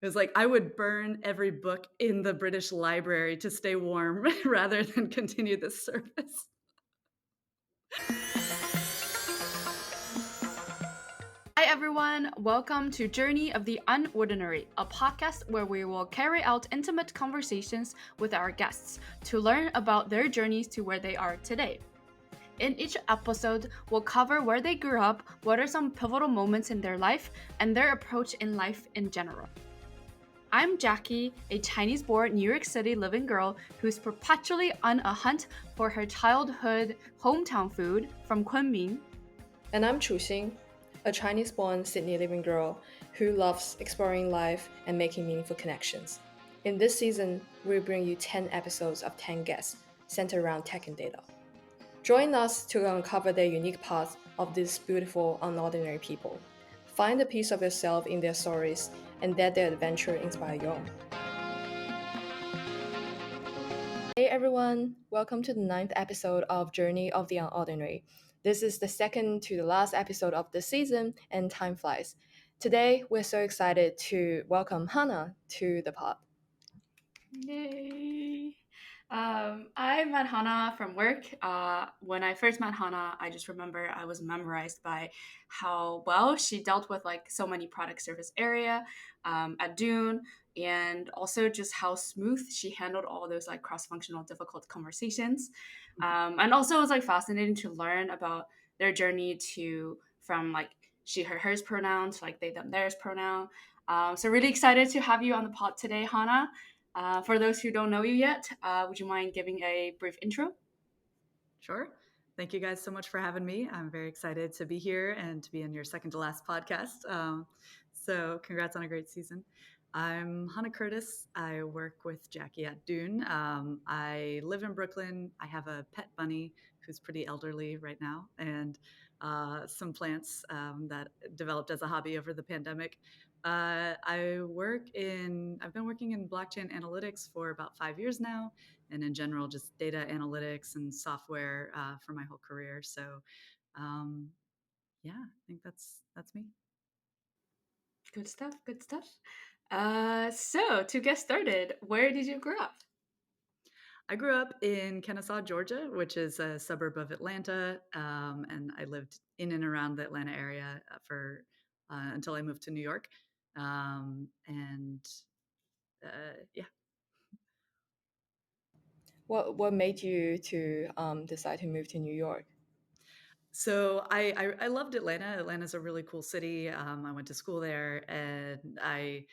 It was like I would burn every book in the British Library to stay warm rather than continue this service. Hi, everyone. Welcome to Journey of the Unordinary, a podcast where we will carry out intimate conversations with our guests to learn about their journeys to where they are today. In each episode, we'll cover where they grew up, what are some pivotal moments in their life, and their approach in life in general. I'm Jackie, a Chinese-born New York City living girl who's perpetually on a hunt for her childhood hometown food from Kunming. And I'm Chuxing, a Chinese-born Sydney living girl who loves exploring life and making meaningful connections. In this season, we bring you 10 episodes of 10 guests centered around tech and data. Join us to uncover their unique paths of these beautiful, unordinary people. Find a piece of yourself in their stories and let their adventure inspire your own. Hey everyone, welcome to the 9th episode of Journey of the Unordinary. This is the second to the last episode of the season, and time flies. Today, we're so excited to welcome Hannah to the pod. Yay! I met Hannah from work. When I first met Hannah, I just remember I was memorized by how well she dealt with like so many product service area at Dune, and also just how smooth she handled all those like cross-functional difficult conversations. And also it was like fascinating to learn about their journey to from like she her hers pronoun to like they them theirs pronoun. So really excited to have you on the pod today, Hannah. For those who don't know you yet, would you mind giving a brief intro? Sure. Thank you guys so much for having me. I'm very excited to be here and to be in your second to last podcast. So, congrats on a great season. I'm Hannah Curtis. I work with Jackie at Dune. I live in Brooklyn. I have a pet bunny who's pretty elderly right now, and some plants that developed as a hobby over the pandemic. I've been working in blockchain analytics for about 5 years now, and in general, just data analytics and software for my whole career. So, um, yeah, I think that's me. Good stuff. Good stuff. So to get started, where did you grow up? I grew up in Kennesaw, Georgia, which is a suburb of Atlanta, and I lived in and around the Atlanta area for until I moved to New York. And yeah, What made you to decide to move to New York? so I loved Atlanta. Atlanta's a really cool city. I went to school there, and I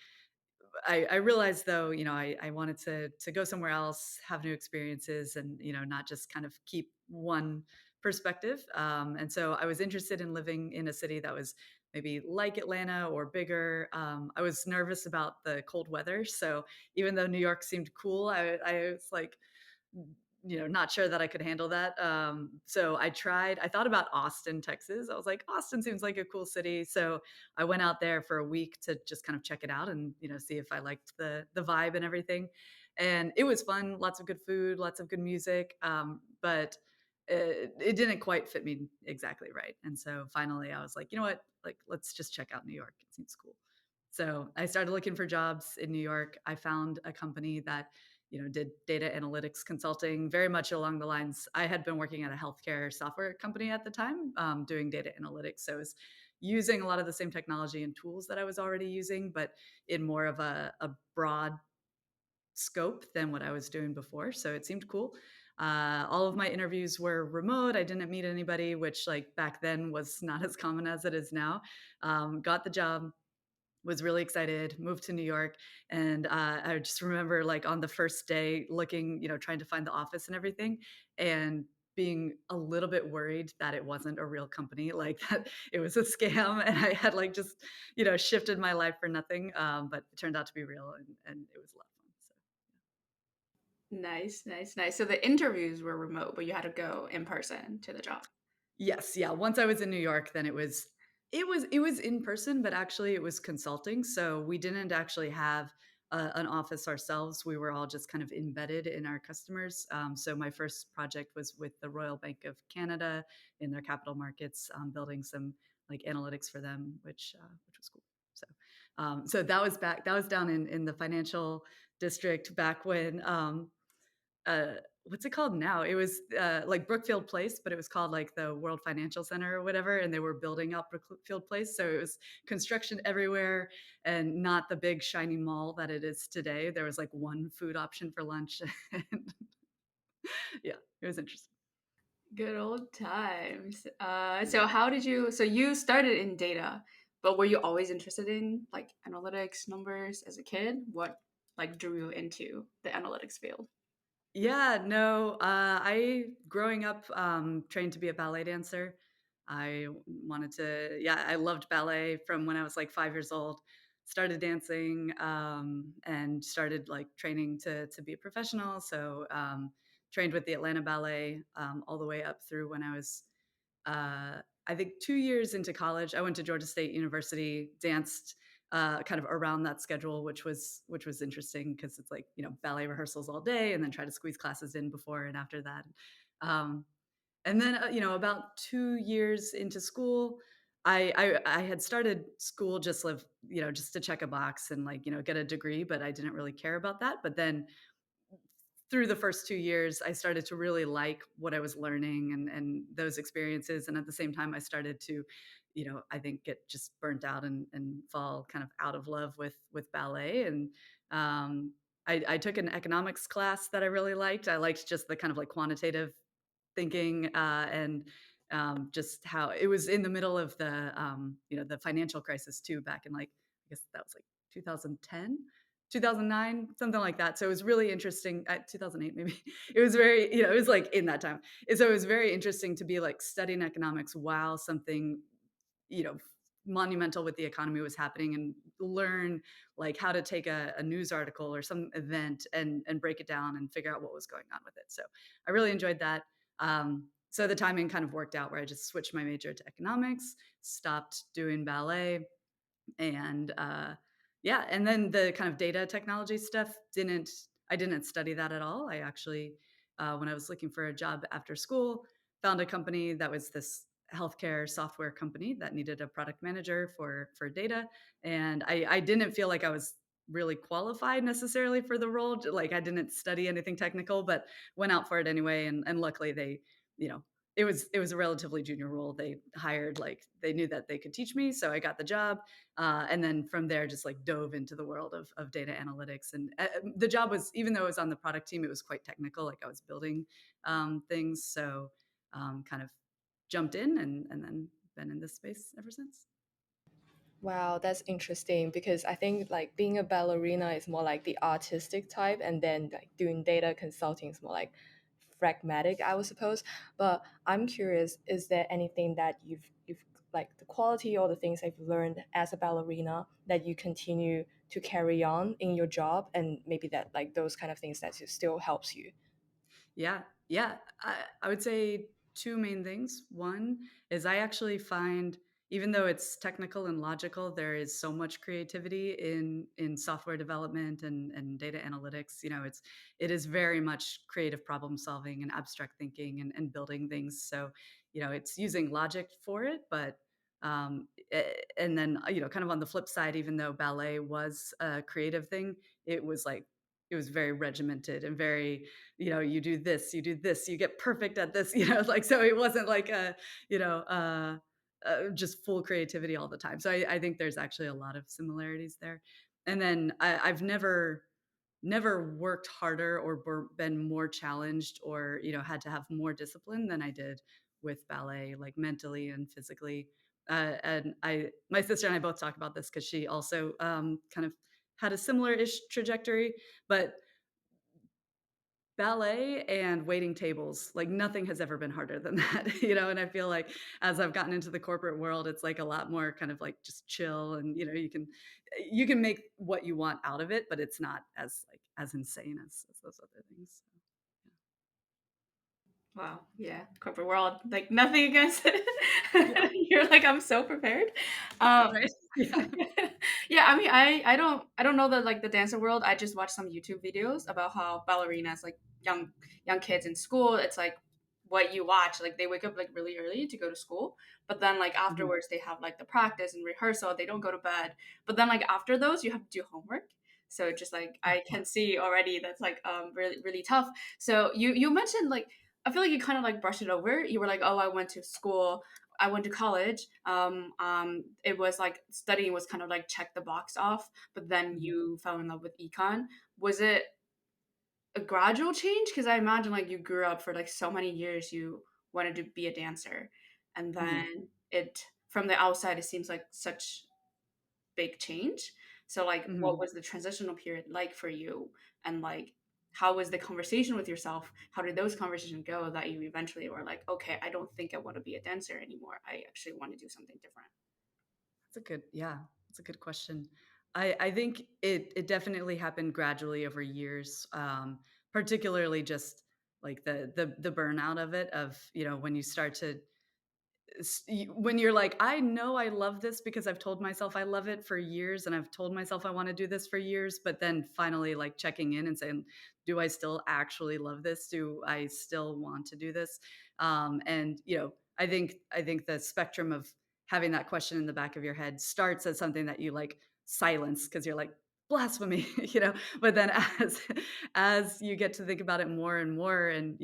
realized though, I wanted to go somewhere else, have new experiences, and not just kind of keep one perspective. And so I was interested in living in a city that was maybe like Atlanta or bigger. I was nervous about the cold weather, so even though New York seemed cool, I was like, not sure that I could handle that. So I thought about Austin, Texas. I was like, Austin seems like a cool city. So I went out there for a week to just kind of check it out and, see if I liked the vibe and everything. And it was fun, lots of good food, lots of good music. But it didn't quite fit me exactly right. And so finally I was like, you know what? Like, let's just check out New York. It seems cool. So I started looking for jobs in New York. I found a company that did data analytics consulting very much along the lines. I had been working at a healthcare software company at the time, doing data analytics. So I was using a lot of the same technology and tools that I was already using, but in more of a broad scope than what I was doing before. So it seemed cool. All of my interviews were remote. I didn't meet anybody, which like back then was not as common as it is now. Got the job, was really excited, moved to New York. And I just remember like on the first day looking, trying to find the office and everything, and being a little bit worried that it wasn't a real company, like that it was a scam. And I had like just, shifted my life for nothing. But it turned out to be real, and it was a lot of fun. So Nice, nice, nice. So the interviews were remote, but you had to go in person to the job. yes, yeah. Once I was in New York, then it was in person, but actually it was consulting. So we didn't actually have an office ourselves. We were all just kind of embedded in our customers. So my first project was with the Royal Bank of Canada in their capital markets, building some like analytics for them, which was cool. So So that was down in the financial district back when, what's it called now? It was, like Brookfield Place, but it was called like the World Financial Center or whatever, and they were building out Brookfield Place, so it was construction everywhere and not the big shiny mall that it is today. There was like one food option for lunch, and yeah, it was interesting. Good old times. Yeah. So how did you? So you started in data, but were you always interested in like analytics, numbers as a kid? What like drew you into the analytics field? Yeah, no, I growing up, trained to be a ballet dancer. I wanted to yeah, I loved ballet from when I was, like, 5 years old. Started dancing, and started, like, training to be a professional, so, trained with the Atlanta Ballet, all the way up through when I was I think 2 years into college. I went to Georgia State University, danced, kind of around that schedule, which was interesting because it's like, you know, ballet rehearsals all day and then try to squeeze classes in before and after that. Um, and then, you know, about 2 years into school, I had started school just live you know, just to check a box and, like, you know, get a degree, but I didn't really care about that. But then through the first 2 years, I started to really like what I was learning and those experiences, and at the same time, I started to, you know, I think get just burnt out and fall kind of out of love with ballet, and, I took an economics class that I really liked. I liked just the kind of, like, quantitative thinking, and, just how it was in the middle of the, you know, the financial crisis too back in, like, I guess that was, like, 2010? 2009, something like that. So it was really interesting 2008 maybe. It was very you know, it was, like, in that time. And so it was very interesting to be, like, studying economics while something, you know, monumental with the economy was happening and learn, like, how to take a news article or some event and break it down and figure out what was going on with it. So I really enjoyed that. So the timing kind of worked out where I just switched my major to economics, stopped doing ballet, and yeah, and then the kind of data technology stuff didn't I didn't study that at all. I actually when I was looking for a job after school, found a company that was this healthcare software company that needed a product manager for data, and I didn't feel like I was really qualified necessarily for the role. Like I didn't study anything technical, but went out for it anyway, and luckily they you know it was a relatively junior role. They hired like they knew that they could teach me, so I got the job, and then from there, just like dove into the world of data analytics. And the job was, even though I was on the product team, it was quite technical. Like I was building things. So kind of jumped in and then been in this space ever since. Wow, that's interesting because I think like being a ballerina is more like the artistic type, and then like doing data consulting is more like pragmatic, I would suppose. But I'm curious, is there anything that you've like the quality or the things that you've learned as a ballerina that you continue to carry on in your job, and maybe that like those kind of things that still helps you? Yeah, yeah. I would say two main things. One is I actually find, even though it's technical and logical, there is so much creativity in software development and data analytics. You know, it is very much creative problem solving and abstract thinking and building things. So, you know, it's using logic for it, but and then you know, kind of on the flip side, even though ballet was a creative thing, it was like it was very regimented and very you know, you do this, you get perfect at this, you know, like, so it wasn't like a, you know, just full creativity all the time. So I think there's actually a lot of similarities there. And then I've never worked harder or been more challenged or, you know, had to have more discipline than I did with ballet, like mentally and physically. And my sister and I both talk about this because she also kind of had a similar ish trajectory, but ballet and waiting tables, like, nothing has ever been harder than that, you know, and I feel like as I've gotten into the corporate world, it's, like, a lot more kind of, like, just chill and, you know, you can make what you want out of it, but it's not as, like, as insane as those other things, so, Wow, yeah, corporate world, like nothing against it. yeah. You're like, I'm so prepared. Yeah, Um, right? Yeah. yeah, I mean, I don't know the like the dancer world. I just watched some YouTube videos about how ballerinas, like young kids in school, it's like what you watch. Like they wake up like really early to go to school, but then like Mhm. afterwards they have like the practice and rehearsal. They don't go to bed, but then like after those you have to do homework. So just like I can see already that's like really really tough. So you mentioned like I feel like you kind of like brushed it over. You were like, oh, I went to school. I went to college. It was like studying was kind of like check the box off, but then Mhm. you fell in love with econ. Was it a gradual change? Because I imagine like you grew up for like so many years, you wanted to be a dancer, and Mhm. then it from the outside it seems like such big change. So like, what Mhm. was the transitional period like for you, and like how was the conversation with yourself? How did those conversations go that you eventually were like, okay, I don't think I want to be a dancer anymore. I actually want to do something different. That's a good yeah, that's a good question. I think it definitely happened gradually over years, particularly just like the burnout of it, of, when you start to when you're like, I know I love this because I've told myself I love it for years and I've told myself I want to do this for years, but then finally like checking in and saying, do I still actually love this? Do I still want to do this? And I think the spectrum of having that question in the back of your head starts as something that you like silence because you're like blasphemy, but then as you get to think about it more and more, and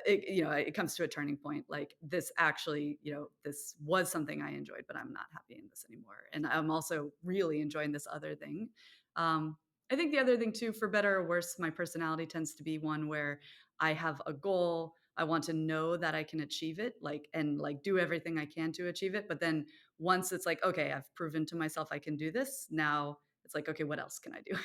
it comes to a turning point, like this actually, this was something I enjoyed, but I'm not happy in this anymore, and I'm also really enjoying this other thing. I think the other thing too, for better or worse, my personality tends to be one where I have a goal, I want to know that I can achieve it, like, and like do everything I can to achieve it, but then once it's like, okay, I've proven to myself I can do this, now it's like, okay, what else can I do?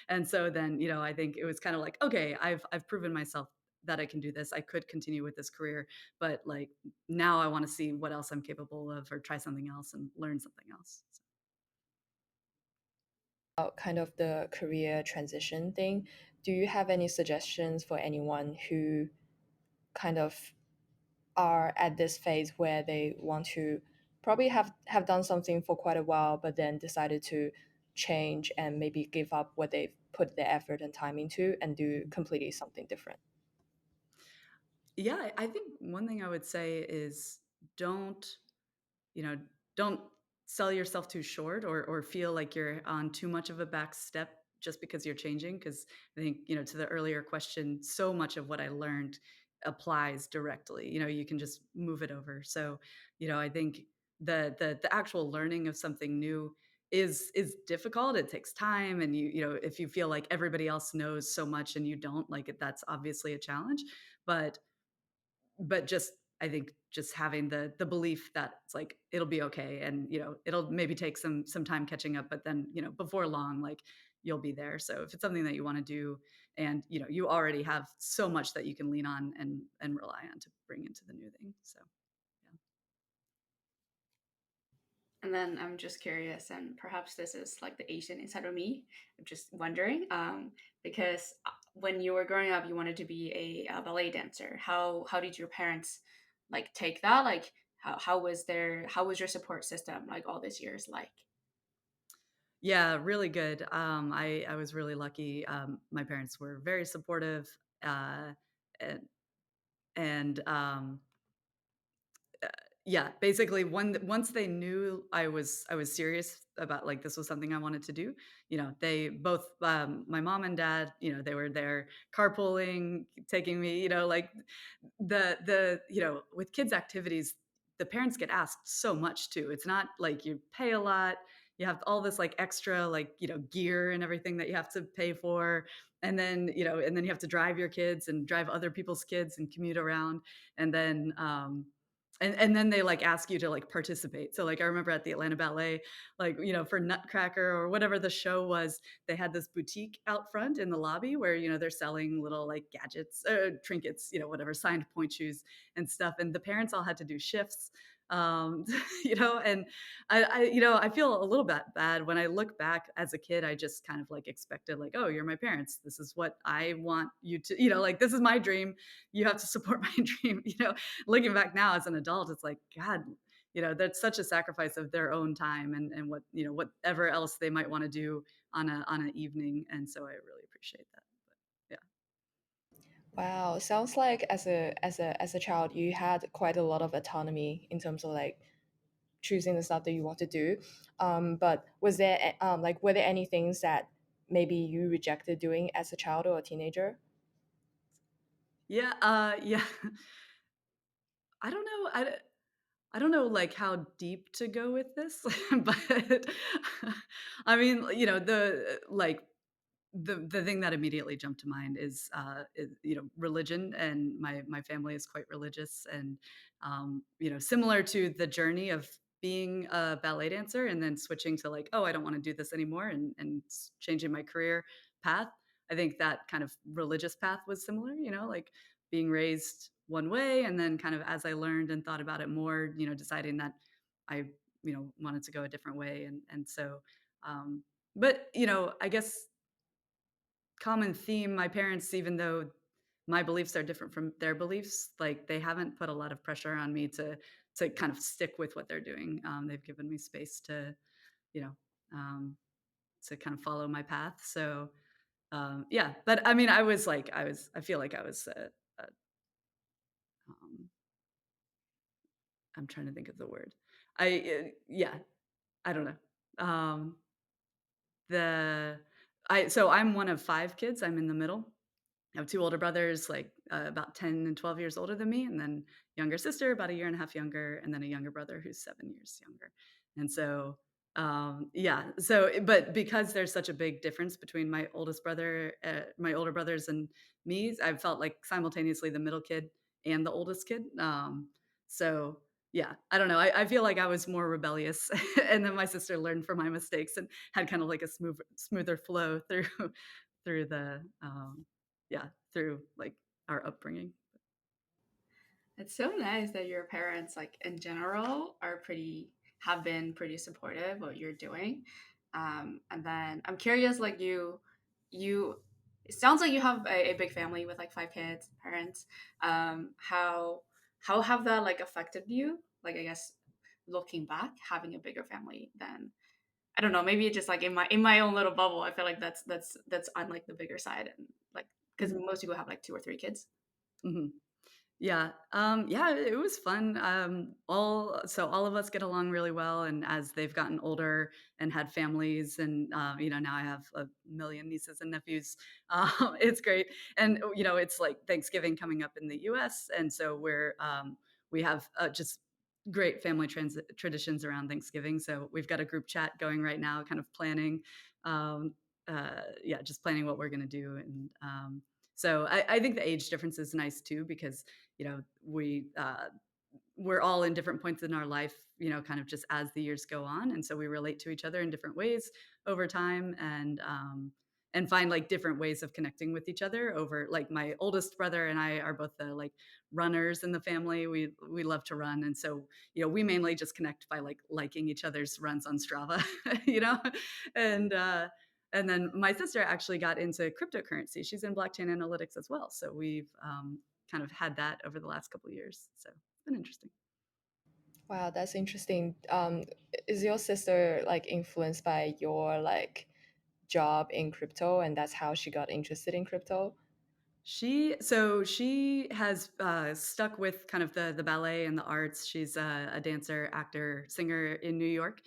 And so then, I think it was kind of like, okay, I've proven myself that I can do this. I could continue with this career, but like now I want to see what else I'm capable of, or try something else and learn something else. So, About kind of the career transition thing, do you have any suggestions for anyone who kind of are at this phase where they want to probably have done something for quite a while, but then decided to change and maybe give up what they've put their effort and time into and do completely something different? yeah, I think one thing I would say is don't you know, don't sell yourself too short, or feel like you're on too much of a back step just because you're changing. Because I think, to the earlier question, so much of what I learned applies directly. You can just move it over. So, I think the actual learning of something new is difficult. It takes time, and if you feel like everybody else knows so much and you don't, like, that's obviously a challenge. But just, I think, just having the belief that it's like it'll be okay, and it'll maybe take some time catching up, but then before long, like, you'll be there. So if it's something that you want to do, and you already have so much that you can lean on and rely on to bring into the new thing. So yeah. And then I'm just curious, and perhaps this is like the Asian inside of me. I'm just wondering, because when you were growing up, you wanted to be a ballet dancer. How did your parents like take that? Like, how was your support system like all these years like? Yeah, really good. I was really lucky. My parents were very supportive, and and yeah, basically, once they knew I was serious about, like, this was something I wanted to do, they both, my mom and dad, they were there carpooling, taking me, like, with kids activities, the parents get asked so much too. It's not like you pay a lot, you have all this like extra, like, gear and everything that you have to pay for, and then you have to drive your kids and drive other people's kids and commute around, and then and then they like ask you to like participate. So like I remember at the Atlanta Ballet, like, for Nutcracker or whatever the show was, they had this boutique out front in the lobby where they're selling little like gadgets, trinkets, whatever, signed point shoes and stuff. And the parents all had to do shifts, um, and I feel a little bit bad when I look back as a kid. I just kind of like expected, like, oh, you're my parents. This is what I want you to, like, this is my dream. You have to support my dream. Looking back now as an adult, it's like, God, that's such a sacrifice of their own time, and what, whatever else they might want to do on an evening. And so I really appreciate that. But yeah. Wow, sounds like as a child you had quite a lot of autonomy in terms of like choosing the stuff that you want to do. But was there like were there any things that maybe you rejected doing as a child or a teenager? Yeah, yeah. I don't know. I don't know like how deep to go with this, but I mean, like the thing that immediately jumped to mind is religion, and my family is quite religious, and similar to the journey of being a ballet dancer and then switching to like, oh, I don't want to do this anymore, and changing my career path. I think that kind of religious path was similar, like being raised one way, and then kind of as I learned and thought about it more, deciding that I wanted to go a different way, and so but I guess common theme, my parents, even though my beliefs are different from their beliefs, like, they haven't put a lot of pressure on me to kind of stick with what they're doing. They've given me space you know, um, to kind of follow my path. So, yeah, but I mean, I feel like I was, um, I'm trying to think of the word. Yeah, I don't know. Um, the so I'm one of 5 kids. I'm in the middle. I have 2 older brothers, like, about 10 and 12 years older than me, and then younger sister, about a year and a half younger, and then a younger brother who's 7 years younger. And so, yeah, but because there's such a big difference between my older brothers and me, I felt like simultaneously the middle kid and the oldest kid. So yeah, I don't know. I feel like I was more rebellious, and then my sister learned from my mistakes and had kind of like a smoother flow through through the yeah, through, like, our upbringing. It's so nice that your parents, like in general, have been pretty supportive of what you're doing. And then I'm curious, like you, it sounds like you have a big family with like 5 kids, parents. How have that like affected you? Like I guess looking back, having a bigger family than I don't know, maybe just like in my own little bubble, I feel like that's on like the bigger side and like because Mhm, most people have like 2 or 3 kids. mhm. Yeah, yeah, it was fun. All of us get along really well, and as they've gotten older and had families, and now I have a million nieces and nephews. It's great, and it's like Thanksgiving coming up in the U.S., and so we have just great family traditions around Thanksgiving. So we've got a group chat going right now, kind of planning, yeah, just planning what we're going to do, and so I think the age difference is nice too because we're all in different points in our life, kind of just as the years go on, and so we relate to each other in different ways over time, and find like different ways of connecting with each other. Over like my oldest brother and I are both the like runners in the family. We love to run, and so we mainly just connect by like liking each other's runs on Strava, you know, and and then my sister actually got into cryptocurrency. She's in blockchain analytics as well. So we've kind of had that over the last couple of years. So it's been interesting. Wow, that's interesting. Is your sister like influenced by your like job in crypto, and that's how she got interested in crypto? She has stuck with kind of the ballet and the arts. She's a dancer, actor, singer in New York.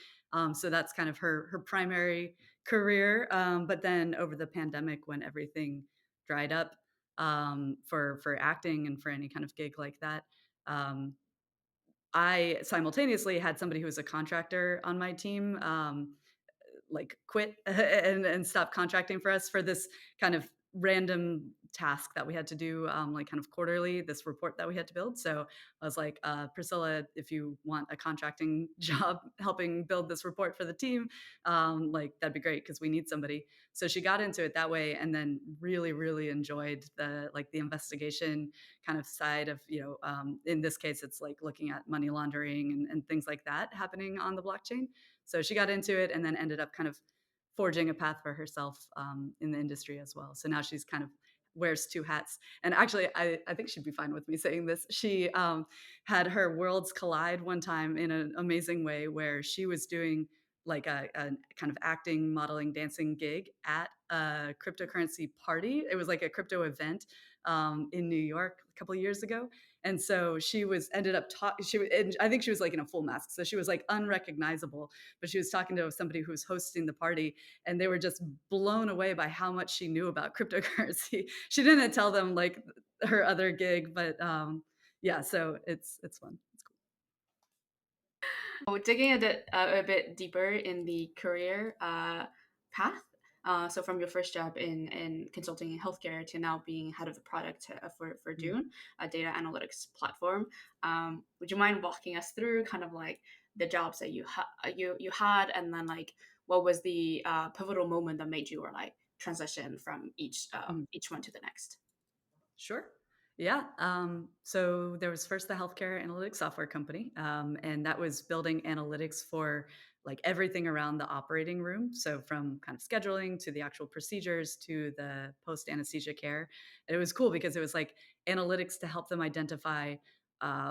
So that's kind of her primary career. But then over the pandemic, when everything dried up for acting and for any kind of gig like that, um, I simultaneously had somebody who was a contractor on my team, like quit and stop contracting for us for this kind of random task that we had to do, like kind of quarterly, this report that we had to build. So I was like, Priscilla, if you want a contracting job helping build this report for the team, like that'd be great because we need somebody. So she got into it that way, and then really, really enjoyed the investigation kind of side of, in this case, it's like looking at money laundering and things like that happening on the blockchain. So she got into it and then ended up kind of forging a path for herself in the industry as well. So now she's kind of wears 2 hats. And actually, I think she'd be fine with me saying this. She had her worlds collide one time in an amazing way where she was doing like a kind of acting, modeling, dancing gig at a cryptocurrency party. It was like a crypto event in New York a couple of years ago, and so she was ended up talking. And I think she was like in a full mask, so she was like unrecognizable. But she was talking to somebody who was hosting the party, and they were just blown away by how much she knew about cryptocurrency. She didn't tell them like her other gig, but yeah, so it's fun. It's cool. So digging a bit deeper in the career path. So from your first job in consulting in healthcare to now being head of the product for Mm. Dune, a data analytics platform. Would you mind walking us through kind of like the jobs that you had, and then like what was the pivotal moment that made you or like transition from Mhm. each one to the next? Sure. Yeah. So there was first the healthcare analytics software company, and that was building analytics for like everything around the operating room. So from kind of scheduling to the actual procedures to the post anesthesia care. And it was cool because it was like analytics to help them identify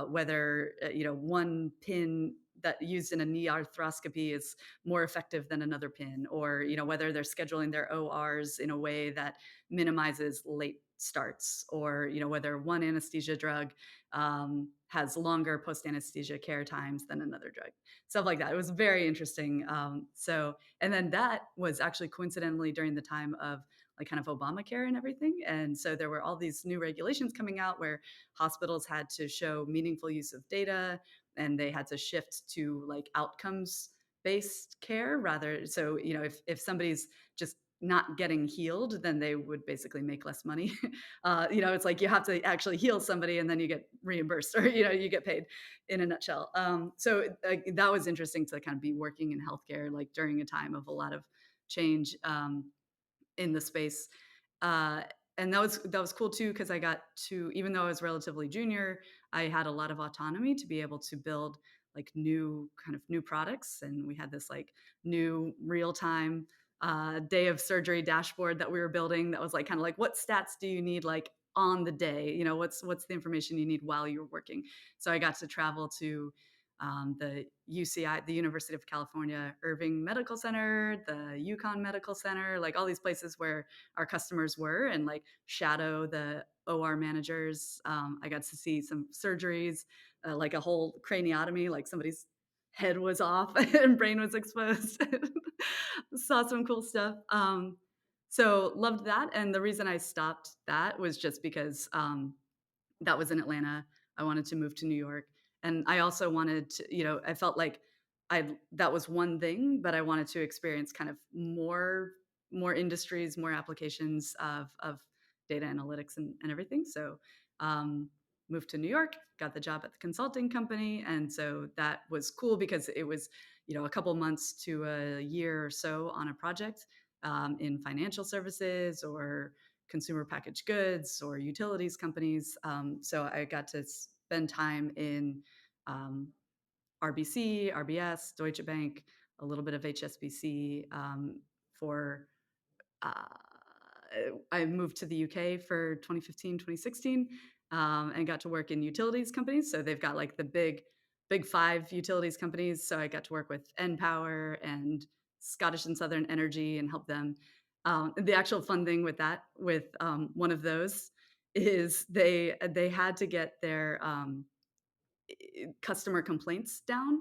whether one pin that used in a knee arthroscopy is more effective than another pin, or whether they're scheduling their ORs in a way that minimizes late starts, or whether one anesthesia drug has longer post anesthesia care times than another drug, stuff like that. It was very interesting. And then that was actually coincidentally during the time of like kind of Obamacare and everything, and so there were all these new regulations coming out where hospitals had to show meaningful use of data, and they had to shift to like outcomes based care rather. So if somebody's just not getting healed, then they would basically make less money. It's like you have to actually heal somebody and then you get reimbursed, or you get paid in a nutshell. So that was interesting to kind of be working in healthcare like during a time of a lot of change in the space. Uh, and that was cool too because I got to, even though I was relatively junior, I had a lot of autonomy to be able to build like new products, and we had this like new real time day of surgery dashboard that we were building that was like kind of like what stats do you need like on the day, what's the information you need while you're working. So I got to travel to the UCI, the University of California Irving Medical Center, the Yukon Medical Center, like all these places where our customers were, and like shadow the OR managers. I got to see some surgeries, like a whole craniotomy, like somebody's head was off and brain was exposed. Saw some cool stuff. So loved that. And the reason I stopped that was just because that was in Atlanta. I wanted to move to New York. And I also wanted to, I felt like that was one thing, but I wanted to experience kind of more industries, more applications of data analytics and everything. So moved to New York, got the job at the consulting company. And so that was cool because it was, a couple months to a year or so on a project in financial services or consumer packaged goods or utilities companies. So I got to spend time in RBC, RBS, Deutsche Bank, a little bit of HSBC for uh, I moved to the UK for 2015, 2016, and got to work in utilities companies. So they've got like the big five utilities companies. So I got to work with npower and Scottish and Southern Energy and help them. The actual fun thing with that, with one of those, is they had to get their customer complaints down.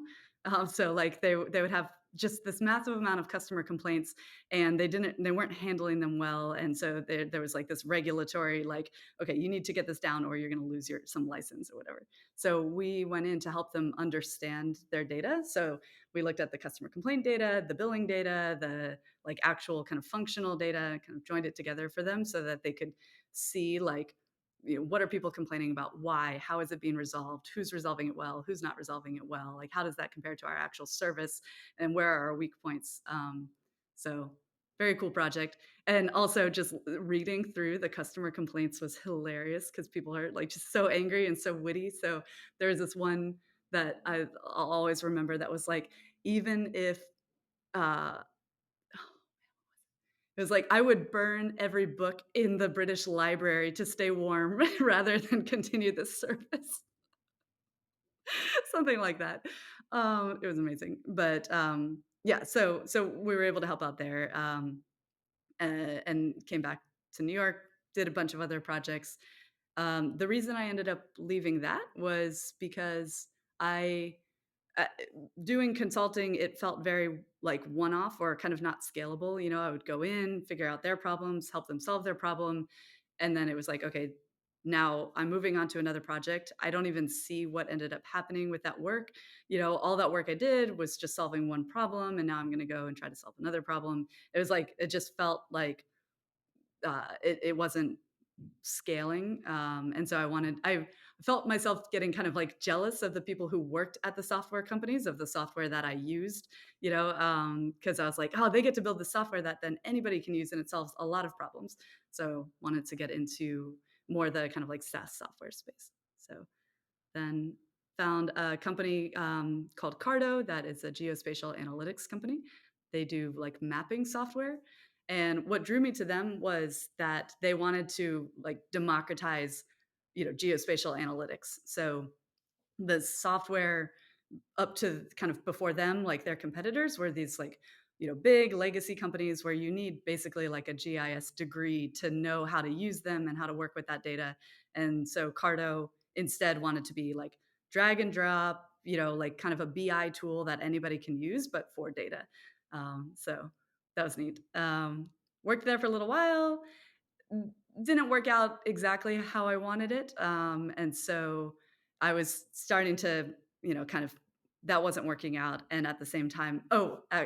So like they would have just this massive amount of customer complaints, and they weren't handling them well, and so there was like this regulatory like, okay, you need to get this down or you're going to lose your some license or whatever. So we went in to help them understand their data. So we looked at the customer complaint data, the billing data, the like actual kind of functional data, kind of joined it together for them so that they could see like, what are people complaining about, why, how is it being resolved, who's resolving it well, who's not resolving it well, like how does that compare to our actual service, and where are our weak points. So very cool project. And also just reading through the customer complaints was hilarious because people are like just so angry and so witty. So there's this one that I'll always remember that was like, even if uh it was like, I would burn every book in the British Library to stay warm rather than continue this service. Something like that. It was amazing. But yeah, so we were able to help out there, and came back to New York, did a bunch of other projects. The reason I ended up leaving that was because I uh, doing consulting, it felt very like one off or kind of not scalable. You know, I would go in, figure out their problems, help them solve their problem. And then it was like, okay, now I'm moving on to another project. I don't even see what ended up happening with that work. You know, all that work I did was just solving one problem. And now I'm going to go and try to solve another problem. It was like, it just felt like it wasn't scaling. And so I felt myself getting kind of like jealous of the people who worked at the software companies of the software that I used, you know, because I was like, oh, they get to build the software that then anybody can use and it solves a lot of problems. So wanted to get into more the kind of like SaaS software space. So then found a company called Cardo that is a geospatial analytics company. They do like mapping software. And what drew me to them was that they wanted to like democratize, you know, geospatial analytics. So the software up to kind of before them, like their competitors were these like, you know, big legacy companies where you need basically like a GIS degree to know how to use them and how to work with that data. And so Cardo instead wanted to be like drag and drop, you know, like kind of a BI tool that anybody can use, but for data. So that was neat. Worked there for a little while, didn't work out exactly how I wanted it. And so I was starting to, you know, kind of that wasn't working out. And at the same time,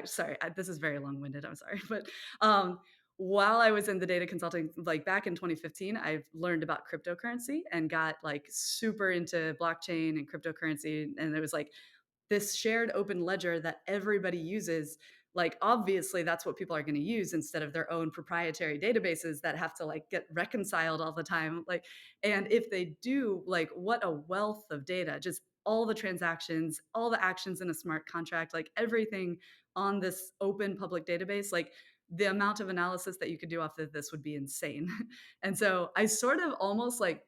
sorry, this is very long winded. I'm sorry. But um, while I was in the data consulting, like back in 2015, I've learned about cryptocurrency and got like super into blockchain and cryptocurrency. And it was like, this shared open ledger that everybody uses, like obviously that's what people are going to use instead of their own proprietary databases that have to like get reconciled all the time, like, and if they do, like what a wealth of data, just all the transactions, all the actions in a smart contract, like everything on this open public database, like the amount of analysis that you could do off of this would be insane. And so I sort of almost like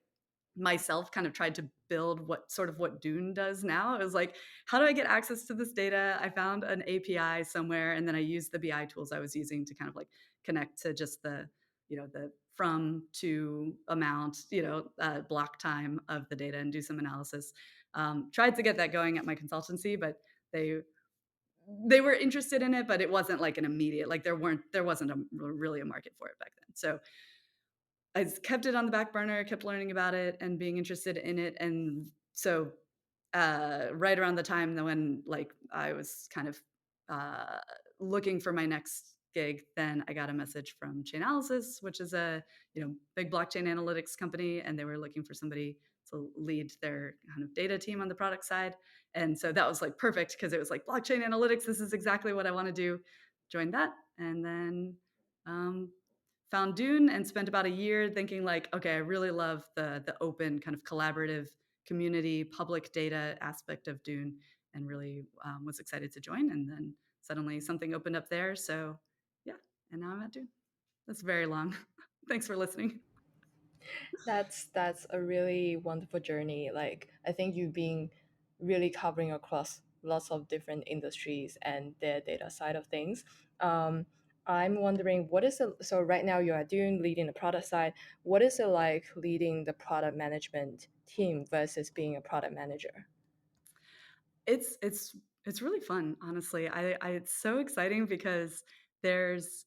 myself kind of tried to build what Dune does now. It was like, how do I get access to this data? I found an API somewhere, and then I used the BI tools I was using to kind of like connect to just the, you know, the from to amount, you know, block time of the data and do some analysis. Tried to get that going at my consultancy, but they they were interested in it, but it wasn't like an immediate, like there wasn't really a market for it back then. So I kept it on the back burner, kept learning about it and being interested in it. And so, right around the time that when like I was kind of uh, looking for my next gig, then I got a message from Chainalysis, which is a, you know, big blockchain analytics company, and they were looking for somebody to lead their kind of data team on the product side. And so that was like perfect because it was like blockchain analytics. This is exactly what I want to do. Joined that, and then um, found Dune and spent about a year thinking like, okay, I really love the open kind of collaborative community public data aspect of Dune, and really was excited to join. And then suddenly something opened up there. So yeah, and now I'm at Dune. That's very long. Thanks for listening. That's a really wonderful journey. Like I think you've been really covering across lots of different industries and their data side of things. Um, I'm wondering what is it, so right now you are doing leading the product side. What is it like leading the product management team versus being a product manager? It's it's it's really fun, honestly. I it's so exciting because there's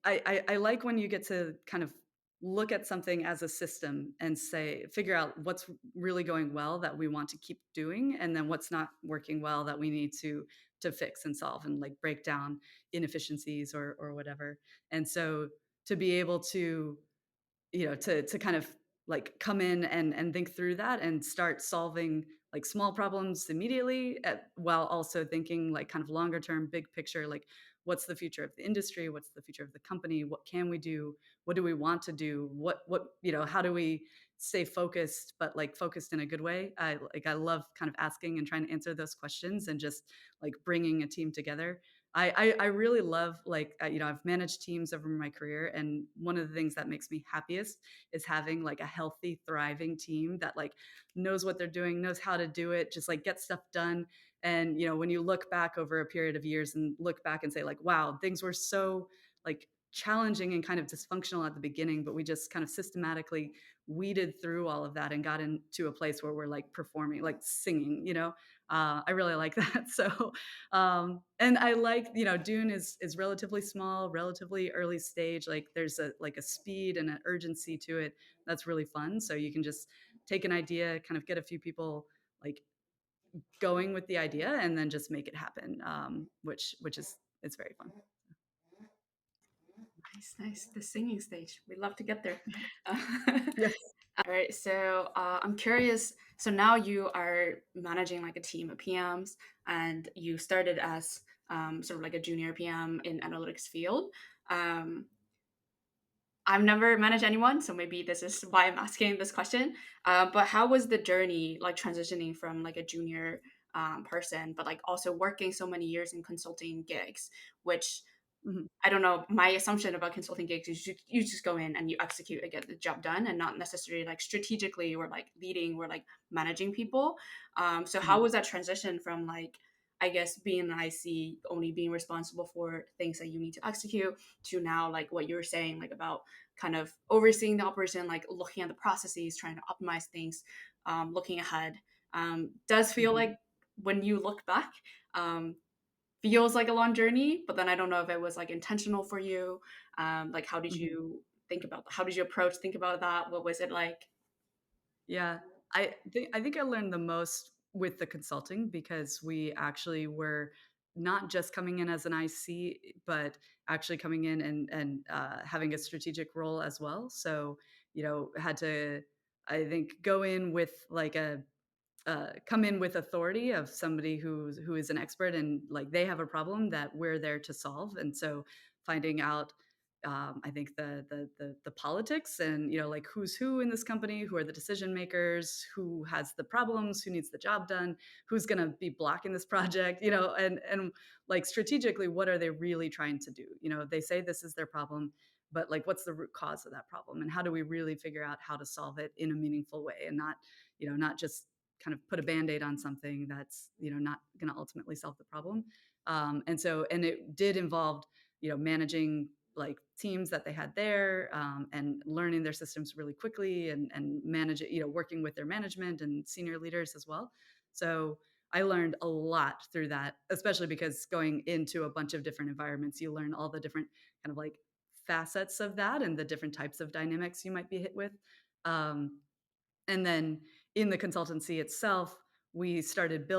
I like when you get to kind of look at something as a system and say figure out what's really going well that we want to keep doing, and then what's not working well that we need to fix and solve and like break down inefficiencies or whatever. And so to be able to, you know, to kind of like come in and think through that and start solving like small problems immediately while also thinking like kind of longer term big picture, like what's the future of the industry, what's the future of the company, what can we do, what do we want to do, what you know, how do we stay focused but like focused in a good way. I love kind of asking and trying to answer those questions and just like bringing a team together. I really love, like, I've managed teams over my career, and one of the things that makes me happiest is having, like, a healthy, thriving team that, like, knows what they're doing, knows how to do it, just, like, get stuff done, and, when you look back over a period of years and look back and say, like, "Wow, things were so, like, challenging and kind of dysfunctional at the beginning, but we just kind of systematically weeded through all of that and got into a place where we're, like, performing, like, singing," you know? I really like that. So, and I like, Dune is relatively small, relatively early stage. Like there's a speed and an urgency to it that's really fun. So you can just take an idea, kind of get a few people like going with the idea, and then just make it happen. Which is it's very fun. Nice, nice. The singing stage. We'd love to get there. Yes. All right. So I'm curious. So now you are managing like a team of PMs, and you started as sort of like a junior PM in analytics field. Um, I've never managed anyone, so maybe this is why I'm asking this question. But how was the journey like transitioning from like a junior person, but like also working so many years in consulting gigs, which Mhm. I don't know. My assumption about consulting gigs is you just go in and you execute and get the job done, and not necessarily like strategically or like leading or like managing people. So how Mhm. was that transition from like I guess being an IC, only being responsible for things that you need to execute, to now like what you were saying like about kind of overseeing the operation, like looking at the processes, trying to optimize things, looking ahead. Does feel Mhm. like when you look back, um, feels like a long journey, but then I don't know if it was like intentional for you. Like, how did Mhm. you think about? How did you think about that? What was it like? Yeah. I think I learned the most with the consulting because we actually were not just coming in as an IC, but actually coming in and having a strategic role as well. So, had to, I think, go in with like a come in with authority of somebody who is an expert, and like they have a problem that we're there to solve. And so finding out, I think the politics and like who's who in this company, who are the decision makers, who has the problems, who needs the job done, who's going to be blocking this project, and like strategically, what are they really trying to do? They say this is their problem, but like what's the root cause of that problem, and how do we really figure out how to solve it in a meaningful way, and not just kind of put a band-aid on something that's not going to ultimately solve the problem. And it did involve managing like teams that they had there, and learning their systems really quickly, and manage it, working with their management and senior leaders as well. So I learned a lot through that, especially because going into a bunch of different environments, you learn all the different kind of like facets of that and the different types of dynamics you might be hit with. Um, and then in the consultancy itself, we started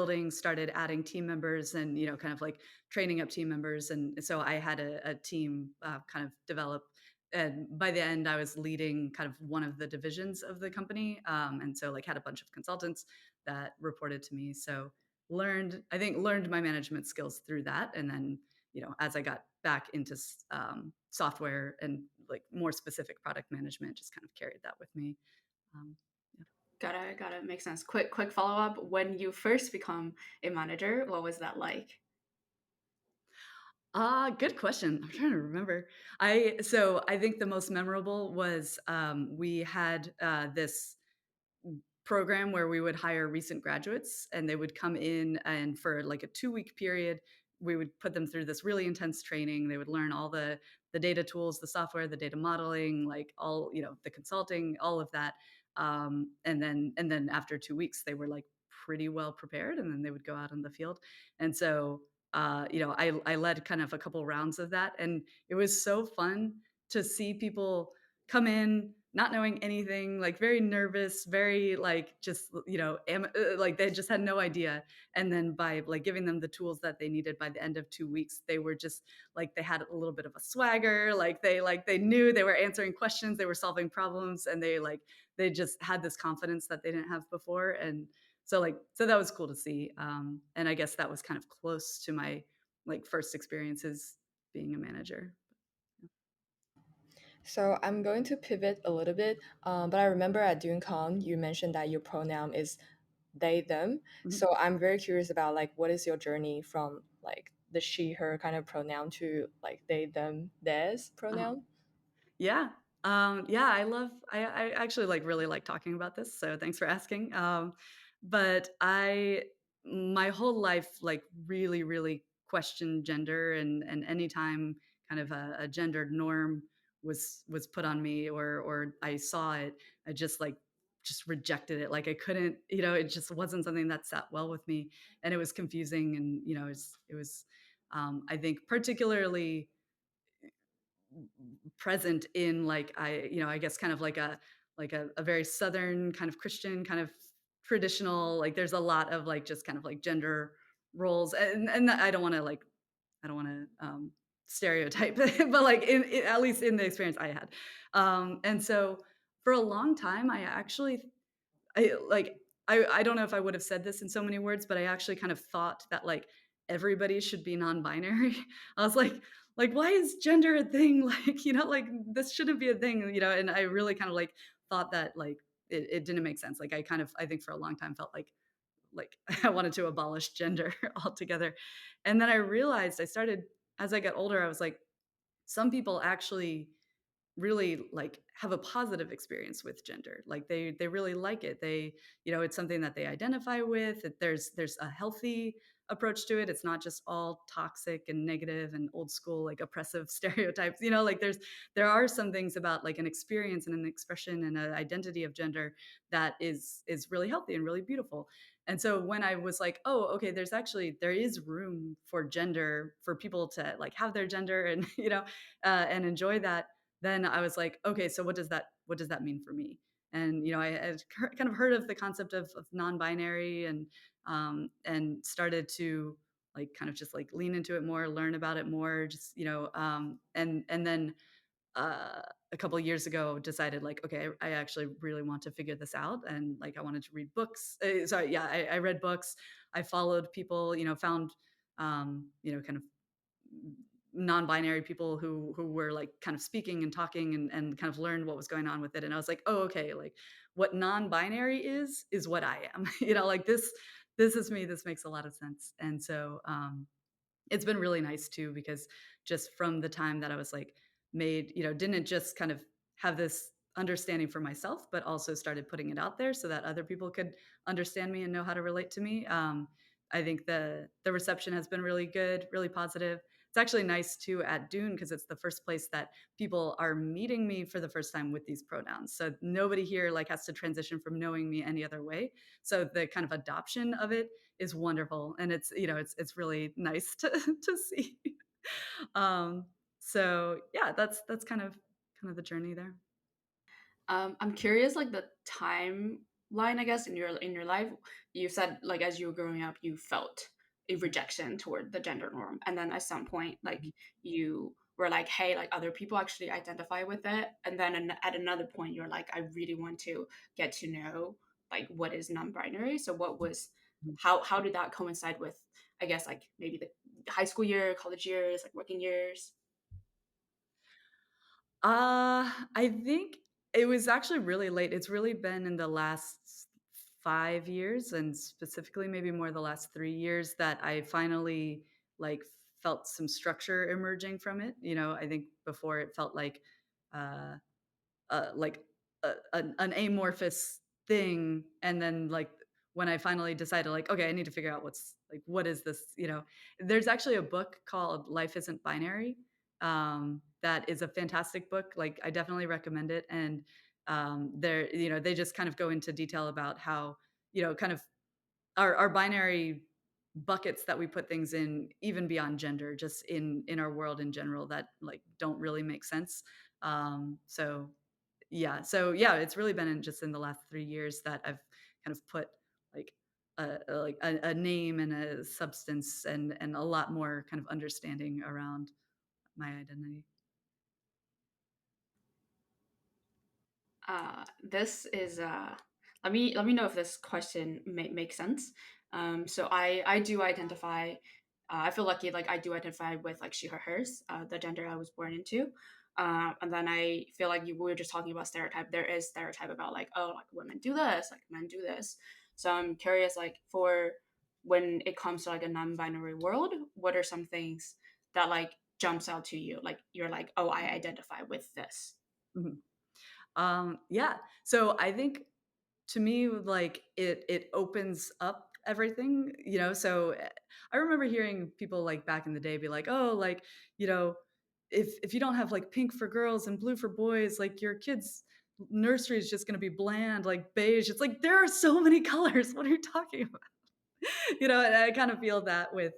adding team members, and, kind of like training up team members. And so I had a team kind of develop. And by the end, I was leading kind of one of the divisions of the company. And so like had a bunch of consultants that reported to me. So learned my management skills through that. And then, as I got back into software and like more specific product management, just kind of carried that with me. Um, yeah. Gotta make sense. Quick follow up. When you first become a manager, what was that like? Good question. I'm trying to remember. I think the most memorable was, we had, this program where we would hire recent graduates, and they would come in, and for like a 2-week period we would put them through this really intense training. They would learn all the data tools, the software, the data modeling, like all, the consulting, all of that. And then after 2 weeks they were like pretty well prepared, and then they would go out in the field. And so I led kind of a couple rounds of that, and it was so fun to see people come in not knowing anything, like very nervous, very like just, like they just had no idea. And then by like giving them the tools that they needed by the end of 2 weeks, they were just like they had a little bit of a swagger, like they knew they were answering questions, they were solving problems, and they just had this confidence that they didn't have before. And so that was cool to see. And I guess that was kind of close to my like first experiences being a manager. So I'm going to pivot a little bit, but I remember at DuneCon you mentioned that your pronoun is they them. Mhm. So I'm very curious about like what is your journey from like the she her kind of pronoun to like they them theirs Uh-huh. pronoun? Yeah. Yeah, I actually, like, really like talking about this, so thanks for asking. But my whole life, like, really, really questioned gender, and anytime kind of a gendered norm was put on me or I saw it, I just, like, just rejected it. Like, I couldn't, it just wasn't something that sat well with me, and it was confusing, and, I think particularly present in, like, I guess kind of like a very Southern kind of Christian kind of traditional, like, there's a lot of, like, just kind of like gender roles, and I don't want to stereotype, but like at least in the experience I had, and so for a long time I actually I like I don't know if I would have said this in so many words, but I actually kind of thought that, like, everybody should be non-binary. I was like, "Why is gender a thing?" Like, like, this shouldn't be a thing, and I really kind of, like, thought that, like, it didn't make sense. Like, I think for a long time felt like I wanted to abolish gender altogether. And then I realized as I got older, I was like, some people actually really, like, have a positive experience with gender. Like, they really like it. It's something that they identify with. That there's a healthy approach to it. It's not just all toxic and negative and old school, like, oppressive stereotypes. Like, there are some things about, like, an experience and an expression and an identity of gender that is really healthy and really beautiful. And so when I was like, "Oh, okay, there is room for gender, for people to, like, have their gender and, and enjoy that," then I was like, "Okay, so what does that mean for me?" And, I had kind of heard of the concept of non-binary, and started to, like, kind of just, like, lean into it more, learn about it more, just, and then, a couple years ago decided, like, okay, I actually really want to figure this out, and, like, I wanted to read books. Sorry, yeah, I read books. I followed people, found, kind of non-binary people who were, like, kind of speaking and talking, and kind of learned what was going on with it. And I was like, "Oh, okay, like, what non-binary is what I am." Like, this is me. This makes a lot of sense. And so, it's been really nice too, because just from the time that I was, like, didn't just kind of have this understanding for myself, but also started putting it out there so that other people could understand me and know how to relate to me. I think the reception has been really good, really positive. It's actually nice too at Dune, because it's the first place that people are meeting me for the first time with these pronouns. So nobody here, like, has to transition from knowing me any other way. So the kind of adoption of it is wonderful, and it's really nice to to see. Um, so yeah, that's kind of the journey there. I'm curious, like the timeline, I guess, in your life. You said like as you were growing up, you felt a rejection toward the gender norm, and then at some point, like you were like, hey, like other people actually identify with it, and then at another point, you're like, I really want to get to know like what is non-binary. So what was how did that coincide with, I guess, like maybe the high school year, college years, like working years? I think it was actually really late. It's really been in the last 5 years, and specifically maybe more the last 3 years, that I finally, like, felt some structure emerging from it. I think before it felt uh like an amorphous thing. And then, like, when I finally decided, like, okay, I need to figure out what is this. There's actually a book called Life Isn't Binary, that is a fantastic book. Like, I definitely recommend it. And they just kind of go into detail about how, kind of our binary buckets that we put things in, even beyond gender, just in our world in general, that, like, don't really make sense. So yeah, it's really been in the last 3 years that I've kind of put, like, a name and a substance, and a lot more kind of understanding around my identity. This is let me know if this question makes sense. So I do identify. I feel lucky. Like I do identify with like she her hers, the gender I was born into. And then I feel like we were just talking about stereotype. There is stereotype about like, oh, like women do this, like men do this. So I'm curious, like when it comes to like a non-binary world, what are some things that like jumps out to you? Like you're like, oh, I identify with this. Mhm. Yeah. So I think to me, like it opens up everything, So I remember hearing people like back in the day be like, "Oh, like you know, if you don't have like pink for girls and blue for boys, like your kid's nursery is just going to be bland, like beige." It's like there are so many colors. What are you talking about? And I kind of feel that with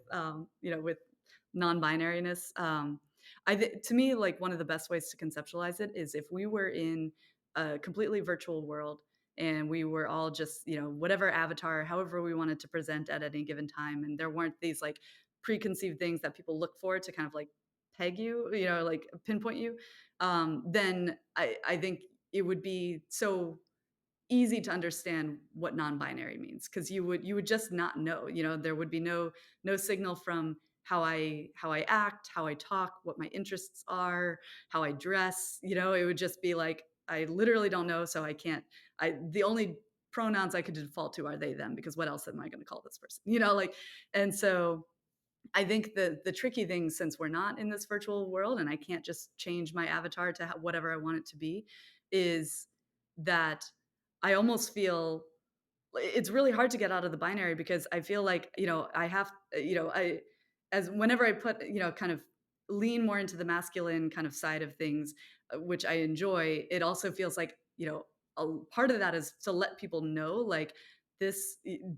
non-binariness. To me, like one of the best ways to conceptualize it is if we were in a completely virtual world and we were all just, whatever avatar, however we wanted to present at any given time, and there weren't these like preconceived things that people look for to kind of like peg you, like pinpoint you. Then I think it would be so easy to understand what non-binary means because you would just not know. There would be no signal from how I act, how I talk, what my interests are, how I dress. It would just be like I literally don't know, so I can't. I The only pronouns I could default to are they them, because what else am I going to call this person? Like. And so I think the tricky thing, since we're not in this virtual world and I can't just change my avatar to whatever I want it to be, is that I almost feel it's really hard to get out of the binary, because I feel like, I have, I, as whenever I put, kind of lean more into the masculine kind of side of things, which I enjoy, it also feels like, a part of that is to let people know, like,